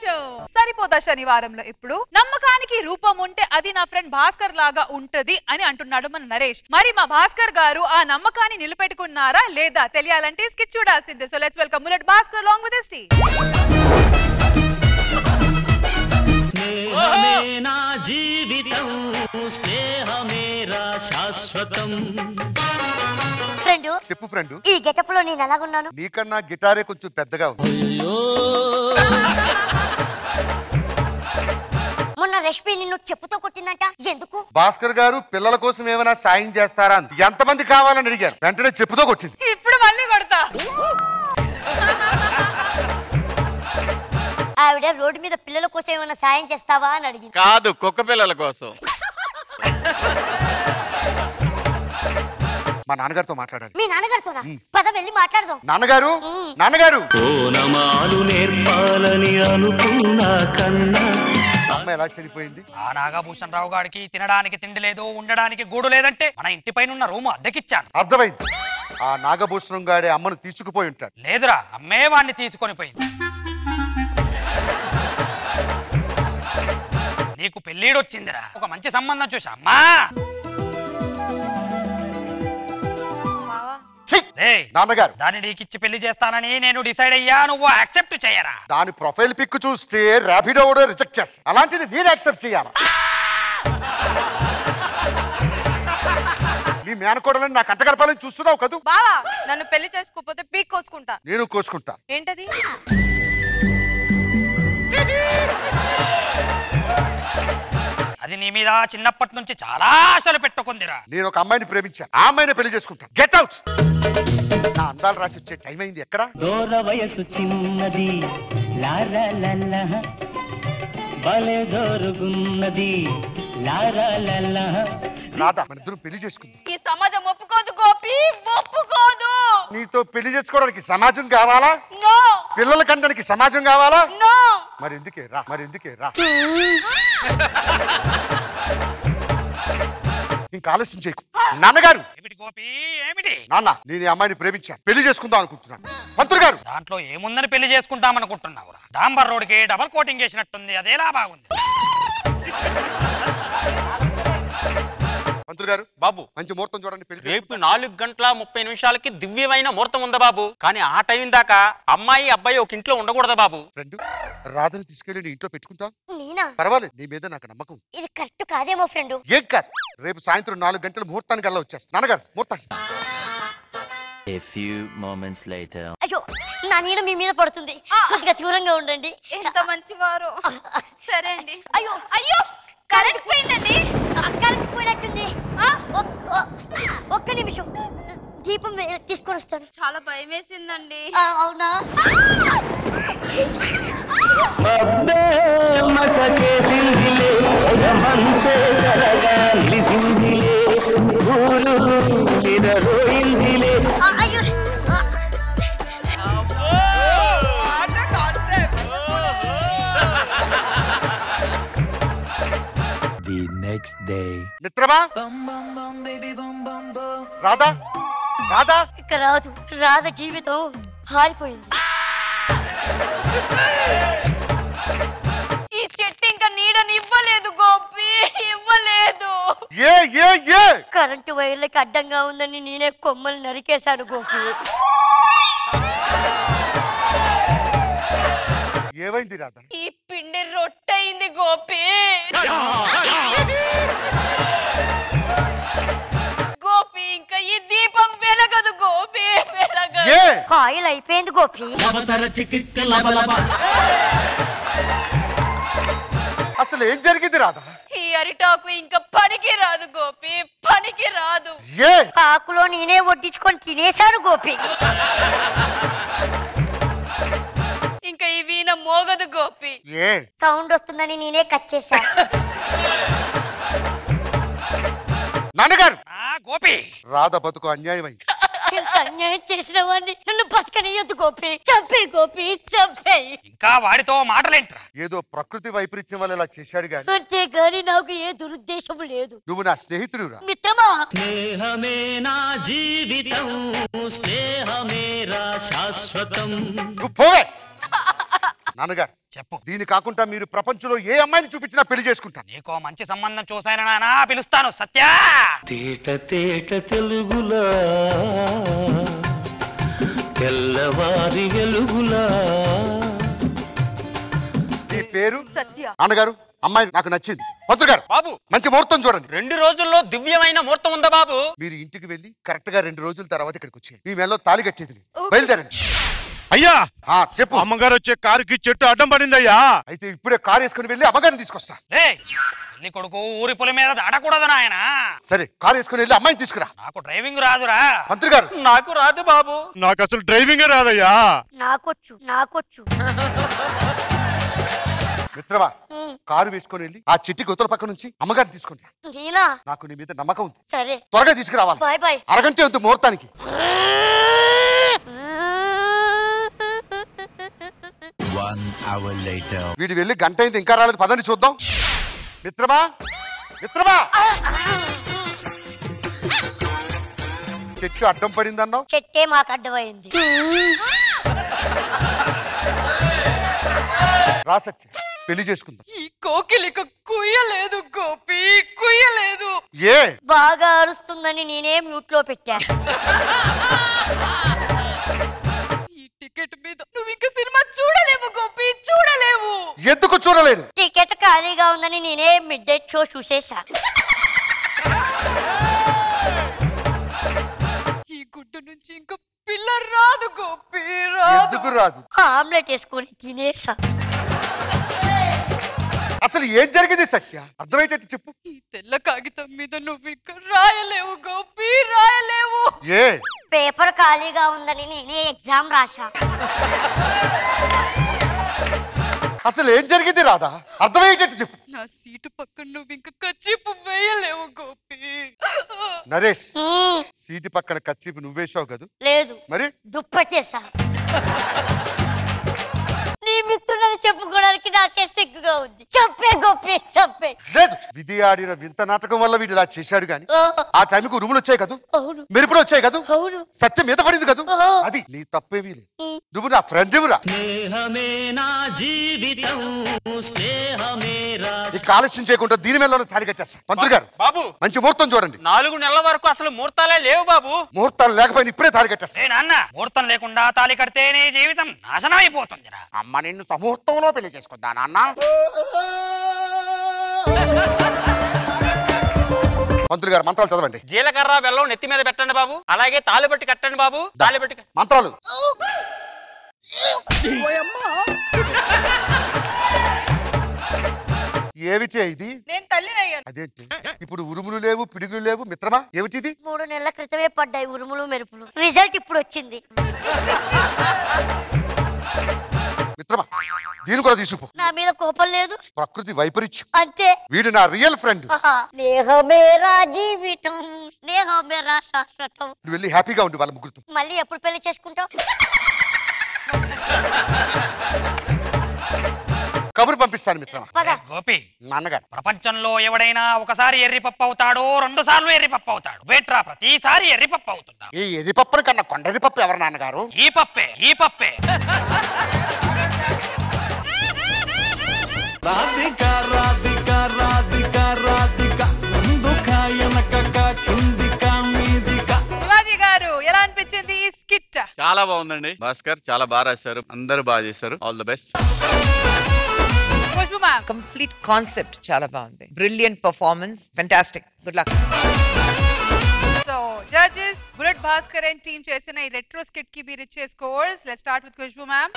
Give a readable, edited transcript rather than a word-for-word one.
Show సరిపోతా శనివారంలో ఇప్పుడు నమ్మకానికి రూపం ఉంటే అది నా ఫ్రెండ్ భాస్కర్ లాగా ఉంటది అని అంటున్నాడు మన నరేష్. మరి మా భాస్కర్ గారు ఆ నమ్మకాన్ని నిలబెట్టుకున్నారా లేదా తెలియాలంటే స్కిట్ చూడాల్సిందే. So let's welcome mullet Bhaskar along with his team. స్నేహమేనా జీవితం స్నేహమేరా శాశ్వతం. ఫ్రెండ్ చెప్పు ఫ్రెండ్. ఈ గెటప్ లో నేను ఎలాగున్నాను? నీకన్నా గిటారే కొంచెం పెద్దగా ఉంది. మొన్న రష్మి నిన్ను చెప్పుతో కొట్టిందంట, ఎందుకు? భాస్కర్ గారు పిల్లల కోసం ఏమైనా సాయం చేస్తారా అని ఎంతమంది కావాలని అడిగారు, వెంటనే చెప్పుతో కొట్టింది. ఇప్పుడు మళ్ళీ కొడతా. ఆవిడ రోడ్డు మీద పిల్లల కోసం ఏమైనా సాయం చేస్తావా అని అడిగింది. కాదు, కుక్క పిల్లల కోసం. మా నాన్నగారితో మాట్లాడాలి. మీ నాన్నగారితోనా? పద వెళ్ళి మాట్లాడదాం. నాన్నగారు నాన్నగారు ఓనమాలు నేర్పాలని అనుకున్నా కన్నా అమ్మ ఎలా చనిపోయింది? ఆ నాగభూషణ్ రావు గారికి తినడానికి తిండి లేదు, ఉండడానికి గూడు లేదంటే మన ఇంటి పైన ఉన్న రూము అద్దెకిచ్చాను. అర్థమైంది. ఆ నాగభూషణం గారి అమ్మను తీసుకుపోయి ఉంటాడు. లేదురా, అమ్మే వాడిని తీసుకొని పోయింది. నీకు పెళ్ళిడొచ్చిందిరా, ఒక మంచి సంబంధం చూసా అమ్మా. నాన్నగారు దాన్ని నీకిచ్చి పెళ్లి చేస్తానని నేను డిసైడ్ అయ్యా, నువ్వు యాక్సెప్ట్ చేయరా? దాని ప్రొఫైల్ పిక్ చూస్తే ర్యాపిడో కూడా రిజెక్ట్ చేస్తా, అలాంటిది నేను యాక్సెప్ట్ చేయాలా? నీ మేనకోడలని నాకు అంటగలపాలని చూస్తున్నావు కదూ? బావా, నన్ను పెళ్లి చేసుకోకపోతే పీక్ కోసుకుంటా. నేను కోసుకుంటా. ఏంటది? అది నీ మీద చిన్నప్పటి నుంచి చాలా ఆశలు పెట్టుకుందిరా. నేను ఒక అమ్మాయిని ప్రేమించాను, ఆ అమ్మాయిని పెళ్లి చేసుకుంటా. Get out. నా అందాలు రాసి వచ్చే టైం అయింది. ఎక్కడ? దూర వయసు చిన్నది లారా లల్లా భలే జోరుగున్నది లారా లల్లా. రాధా, మన ఇద్దరం పెళ్లి చేసుకుందాం. ఈ సమాజం ఒప్పుకోదు గోపి, ఒప్పుకోదు. నీతో పెళ్లి చేసుకోవడానికి సమాజం కావాలా? నో. పిల్లల కంటానికి సమాజం కావాలా? నో. మరి ఎందుకే రా, మరి ఎందుకే రా. ఇంకా ఆలస్యం చేయకు. నాన్నగారు. ఏమిటి గోపి, ఏమిటి? నాన్న, నేను ఈ అమ్మాయిని ప్రేమించాను, పెళ్లి చేసుకుందాం అనుకుంటున్నాను. మంత్రి గారు. దాంట్లో ఏముందని పెళ్లి చేసుకుంటామనుకుంటున్నావురా? డాంబర్ రోడ్కి డబల్ కోటింగ్ చేసినట్టుంది, అదేలా బాగుంది. మంత్రి గారు. బాబు, మంచి ముహూర్తం చూడండి, పెళ్లి రేపు 4:30 దివ్యమైన ముహూర్తం ఉందా బాబు? కానీ ఆ టైం దాకా అమ్మాయి అబ్బాయి ఒక ఇంట్లో ఉండకూడదా బాబు? ఫ్రెండ్, రాధని తీసుకెళ్లి నీ ఇంట్లో పెట్టుకుంటావు. నేనా? పర్వాలేదు, నీ మీద నాకు నమ్మకం. ఇది కరెక్ట్ కాదేమో ఫ్రెండ్. ఏం కాదు, రేపు సాయంత్రం 4 గంటల ముహూర్తానికి అలా వచ్చేస్తా. నాన్నగారు, ముహూర్తానికి. A few moments later. అయ్యో, నా నీడ మీ మీద పడుతుంది, కొద్దిగా దూరంగా ఉండండి. ఎంత మంచివారు. సరే అండి. అయ్యో అయ్యో, కరెంట్ పోయిందండి. కరెంట్ పోయినట్టుంది. ఒక్క నిమిషం, దీపం తీసుకొని వస్తాను. చాలా భయం వేసిందండి. అవునా? అయ్యో, The next day. మిత్రమా. రాధా, రాధా. ఇక రాదు. రాధ జీవితం హారిపోయింది. ఈ చెట్టు ఇంకా నీడని ఇవ్వలేదు గోపి, ఇవ్వలేదు. ఏ ఏ ఏ కరెంటు వైర్లకి అడ్డంగా ఉందని నేనే కొమ్మలు నరికేశాను గోపి. ఏమైంది రాధా? ఈ పిండి రొట్టయింది గోపి. గోపి, ఇంకా ఈ దీపం వెలగదు గోపి, వెలగదు. ఏ ఆయిల్ అయిపోయింది గోపి. అసలు ఏం జరిగింది రాధా? ఈ అరిటాకు ఇంకా పనికి రాదు గోపి, పనికి రాదు. ఏ ఆకులో నేనే వడ్డించుకొని తినేశాను గోపి. ఇంకా ఈ వీణ మోగదు గోపి. ఏ సౌండ్ వస్తుందని నేనే కట్ చేశా. నాన్నగారు. గోపి, రాధ బతుకు అన్యాయమైంది. ఎంత అన్యాయం చేసిన వాడిని నన్ను బతకనియొద్దు గోపి. చంపే గోపి, చంపే. ఇంకా వాడితో మాటలేంట్రా? ఏదో ప్రకృతి వైపరీత్యం వల్ల ఇలా చేశాడు గాని, అంతేగాని నాకు ఏ దురుద్దేశం లేదు. నువ్వు నా స్నేహితుడురా. మిత్రమా, స్నేహమే నా జీవితం స్నేహమేరా శాశ్వతం. నువ్వు పోవే. నాన్నగారు, చెప్పు. దీని కాకుండా మీరు ప్రపంచంలో ఏ అమ్మాయిని చూపించినా పెళ్లి చేసుకుంటాను. నీకో మంచి సంబంధం చూసాను నాయనా, పిలుస్తాను. సత్య తేట తేట తెలుగులా తెల్లవారి వెలుగులా. ఈ పేరు సత్య. అన్నగారు అమ్మాయి నాకు నచ్చింది. పంతులు గారు బాబు మంచి ముహూర్తం చూడండి. 2 రోజుల్లో దివ్యమైన ముహూర్తం ఉందా బాబు? మీరు ఇంటికి వెళ్ళి కరెక్ట్ గా 2 రోజుల తర్వాత ఇక్కడికి వచ్చి మీ మెల్లో తాళి కట్టేది లేదు. బయలుదేరండి. అయ్యా చెప్పు. అమ్మగారు వచ్చే కారుకి చెట్టు అడ్డం పడిందయ్యా. అయితే ఇప్పుడే కారు వేసుకుని వెళ్ళి అమ్మగారిని తీసుకొస్తా. రే పెళ్లి కొడుకు ఊరి పొలి మీద దాడకూడదు నాయన. సరే కారు వేసుకుని వెళ్ళి అమ్మాయిని తీసుకురా. నాకు డ్రైవింగ్ రాదురా. పంతులు గారు నాకు రాదు బాబు. నాకు అసలు డ్రైవింగే రాదయ్యా. నాకొచ్చు. మిత్రమా కారు వేసుకొని వెళ్ళి ఆ చెట్టు గొత్తల పక్క నుంచి అమ్మగారిని తీసుకుంటా. నీనా నాకు నీ మీద నమ్మకం ఉంది. సరే త్వరగా తీసుకురావాలి. Bye bye. అరగంటే ఉంది ముహూర్తానికి. 1 hour later. వీడు వెళ్ళి గంట అయింది ఇంకా రాలేదు. పదండి చూద్దాం. మిత్రమా మిత్రమా చెట్టు అడ్డం పడిందన్నావు. చెట్టే మాకు అడ్డమైంది. రాసచ్చ పెళ్లి చేసుకుందాం. ఈ కోకిలిక కుయ్యలేదు గోపి, కుయ్యలేదు. ఏ బాగా అరుస్తుందని నేనే మ్యూట్ లో పెట్టా. ఈ టికెట్ మీద నువ్వు ఇంకా సినిమా చూడలేవు గోపి, చూడలేవు. ఎందుకు చూడలేదు? టికెట్ ఖాళీగా ఉందని నేనే మిడ్ నైట్ షో చూసేసా. ఈ గుడ్డు నుంచి ఇంకా పిల్ల రాదు గోపి, రాదు. ఎందుకు రాదు? ఆమ్లెట్ వేసుకొని తినేసా. అసలు ఏం జరిగింది సత్య? అర్థమయ్యేటట్టు చెప్పు. ఈ తెల్ల కాగితం మీద నువ్వు ఇంకా రాయలేవు గోపి, రాయలేవు. ఏ పేపర్ ఖాళీగా ఉందని నేనే ఎగ్జామ్ రాసా. అసలు ఏం జరిగింది రాదా? అర్థమయ్యేటట్టు చెప్పు. నా సీటు పక్కన నువ్వు ఇంకా కచ్చిపు వేయలేవు గోపి. నరేష్ సీటు పక్కన కచ్చిపు నువ్వేసావు కదా? లేదు మరి దుప్పట్టేసా. నీ మిత్రులని చెప్పుకోవడానికి నాకే సిగ్గుగా ఉంది. చెప్పే గోపి చెప్పే. లేదు విధి ఆడిన వింత నాటకం వల్ల వీడు ఇలా చేశాడు గాని ఆ టైంకి ఉరుములు వచ్చాయి కదా, అవును మెరుపులు వచ్చాయి కదా, అవును. సత్యం మీద పడింది కదా. అది నీ తప్పేమీ లేదు. నువ్వు నా ఫ్రెండ్ ఇవ్వరా. స్నేహమే నా జీవితం స్నేహమే ఈ కాలుష్యం చేయకుండా దీని మీద తాళి కట్టేస్తా. పంతులు గారు బాబు మంచి ముహూర్తం చూడండి. 4 నెలల వరకు అసలు ముహూర్తాలే లేవు బాబు. ముహూర్తాలు లేకపోయినా ఇప్పుడే తాళి కట్టేస్తా. ఏ నాన్న, ముహూర్తం లేకుండా తాళి కడితే నీ జీవితం నాశనం అయిపోతుందిరా. అమ్మ నిన్ను సమూహూర్తంలో పెళ్లి చేసుకుందా నాన్న. మంత్రులు గారు మంత్రాలు చదవండి. జీలకర్ర బెల్లం నెత్తి మీద పెట్టండి బాబు. అలాగే తాళిబట్టి కట్టండి బాబు. తాళిబట్టి మంత్రాలు. ఏమిటి ఇది? నేను తల్లినయ్యాను. అదేంటి ఇప్పుడు ఉరుములు లేవు పిడుగులు లేవు? మిత్రమా ఏమిటిది? 3 నెలల క్రితమే పడ్డాయి ఉరుములు మెరుపులు. రిజల్ట్ ఇప్పుడు వచ్చింది. మిత్రమా దీని కూడా తీసుకుపో. నా మీద కోపం లేదు. ప్రకృతి వైపరీత్యం. అంతే. వీడు నా రియల్ ఫ్రెండ్. స్నేహమేరా జీవితం, స్నేహమేరా శాశ్వతం. నువ్వు వెళ్ళి హ్యాపీగా ఉండి వాళ్ళ ముగ్గురుతో. మళ్ళీ ఎప్పుడు పెళ్లి చేసుకుంటావు? కబురు పంపిస్తాను మిత్రమా. పద. గోపి నాన్నగారు ప్రపంచంలో ఎవడైనా ఒకసారి ఎర్రిపప్పు అవుతాడో 2 సార్లు ఎర్రిపప్పు అవుతాడు. వేట్రా ప్రతిసారి ఎర్రిపప్పు అవుతుందా? ఈ ఎదిపప్పుల కన్నా కొండరి పప్పు ఎవరు నాన్నగారు? ఈ పప్పే. రాధిక రాధిక రాధిక రాధిక ముందుక వెనకక కిందిక మీదిక. శివాజీ గారు ఎలా అనిపించింది ఈ స్కిట్? చాలా బాగుందండి. భాస్కర్ చాలా బాగా రాశారు. అందరూ బాగా చేశారు. All the best. Khushbu ma'am complete concept చాలా బాగుంది. Brilliant performance. Fantastic. Good luck. So judges bullet Bhaskar and team చేసిన ఈ రెట్రో స్కిట్ కి మీరు ఇచ్చే scores. Let's start with Khushbu ma'am.